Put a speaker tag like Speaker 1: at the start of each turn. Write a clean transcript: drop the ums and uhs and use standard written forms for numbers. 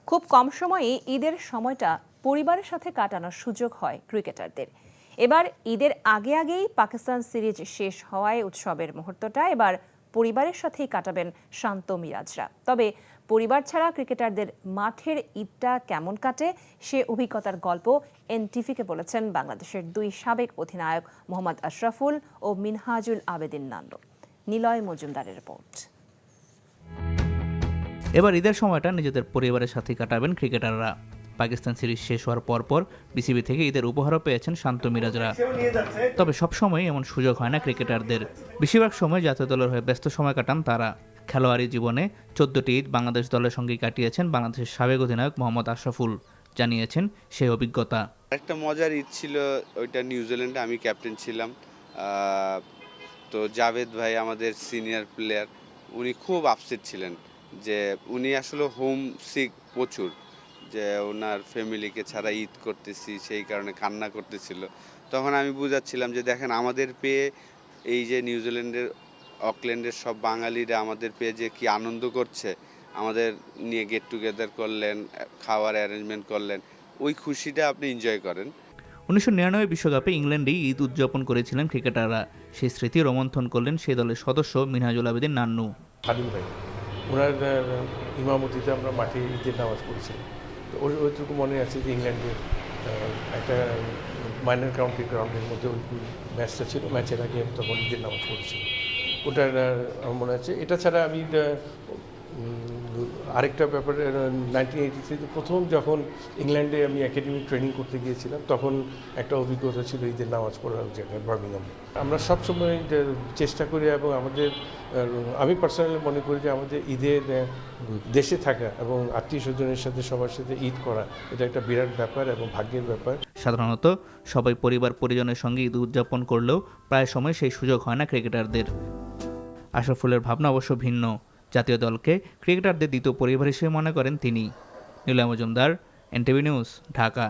Speaker 1: খুব কম সময়ে ঈদের সময়টা পরিবারের সাথে কাটানোর সুযোগ হয় ক্রিকেটারদের। এবার ঈদের আগেই পাকিস্তান সিরিজ শেষ হওয়ায় উৎসবের মুহূর্তটা এবার পরিবারের সাথেই কাটাবেন শান্ত মিরাজরা। তবে পরিবার ছাড়া ক্রিকেটারদের মাঠের ঈদটা কেমন কাটে সে অভিজ্ঞতার গল্প এনটিভিকে বলেছেন বাংলাদেশের দুই সাবেক অধিনায়ক মোহাম্মদ আশরাফুল ও মিনহাজুল আবেদিন নান্নু। নিলয় মজুমদারের রিপোর্ট।
Speaker 2: এবার ঈদের সময়টা নিজেদের পরিবারের সাথেই কাটাবেন ক্রিকেটাররা। পাকিস্তান সিরিজ শেষ হওয়ার পরপর বিসিবি থেকে ঈদের উপহারও পেয়েছেন শান্ত মিরাজরা। তবে সবসময় এমন সুযোগ হয় না ক্রিকেটারদের। বেশিরভাগ সময় জাতীয় দলের হয়ে ব্যস্ত সময় কাটান তারা। খেলোয়াড়ি জীবনে 14টি ঈদ বাংলাদেশ দলের সঙ্গেই কাটিয়েছেন বাংলাদেশের সাবেক অধিনায়ক মোহাম্মদ আশরাফুল। জানিয়েছেন সেই অভিজ্ঞতা।
Speaker 3: একটা মজার ঈদ ছিল, ওইটা নিউজিল্যান্ডে আমি ক্যাপ্টেন ছিলাম। তো জাভেদ ভাই আমাদের সিনিয়র প্লেয়ার, উনি খুব আপসেট ছিলেন যে উনি আসলে হোম সিক প্রচুর, যে ওনার ফ্যামিলিকে ছাড়া ঈদ করতেছি, সেই কারণে কান্না করতেছিল। তখন আমি বুঝাচ্ছিলাম যে দেখেন আমাদের পেয়ে এই যে নিউজিল্যান্ডের অকল্যান্ডের সব বাঙালিরা আমাদের পেয়ে যে কি আনন্দ করছে, আমাদের নিয়ে গেট টুগেদার করলেন, খাওয়ার অ্যারেঞ্জমেন্ট করলেন, ওই খুশিটা আপনি এনজয় করেন।
Speaker 2: 1999 বিশ্বকাপে ইংল্যান্ডেই ঈদ উদযাপন করেছিলেন ক্রিকেটাররা। সেই স্মৃতি রোমন্থন করলেন সেই দলের সদস্য মিনহাজুল আবেদিন নান্নু।
Speaker 4: খালিল ভাই ওনার ইমামতিতে আমরা মাঠে ঈদের নামাজ পড়েছিলাম। তো ওইটুকু মনে আছে যে ইংল্যান্ডের একটা মাইনর কাউন্টি গ্রাউন্ডের মধ্যে ওই ম্যাচটা ছিল, ম্যাচের আগে তখন ঈদের নামাজ পড়েছিলাম, ওটার আমার মনে আছে। এটা ছাড়া আমি আরেকটা ব্যাপারে 1983 প্রথম যখন ইংল্যান্ডে আমি একাডেমিক ট্রেনিং করতে গিয়েছিলাম, তখন একটা অভিজ্ঞতা ছিল ঈদের নামাজ পড়ার জায়গায় বার্মিংহামে। আমরা সবসময় চেষ্টা করি এবং আমি পার্সোনালি মনে করি যে আমাদের ঈদের দেশে থাকা এবং আত্মীয় স্বজনের সাথে সবার সাথে ঈদ করা, এটা একটা বিরাট ব্যাপার এবং ভাগ্যের ব্যাপার।
Speaker 2: সাধারণত সবাই পরিবার পরিজনের সঙ্গে ঈদ উদযাপন করলেও প্রায় সময় সেই সুযোগ হয় না ক্রিকেটারদের। আশরাফুলের ভাবনা অবশ্য ভিন্ন। জাতীয় দলকে ক্রিকেটারদের দ্বিতীয় পরিবার হিসেবে মনে করেন তিনি। Niloy Majumdar, NTV news, Dhaka.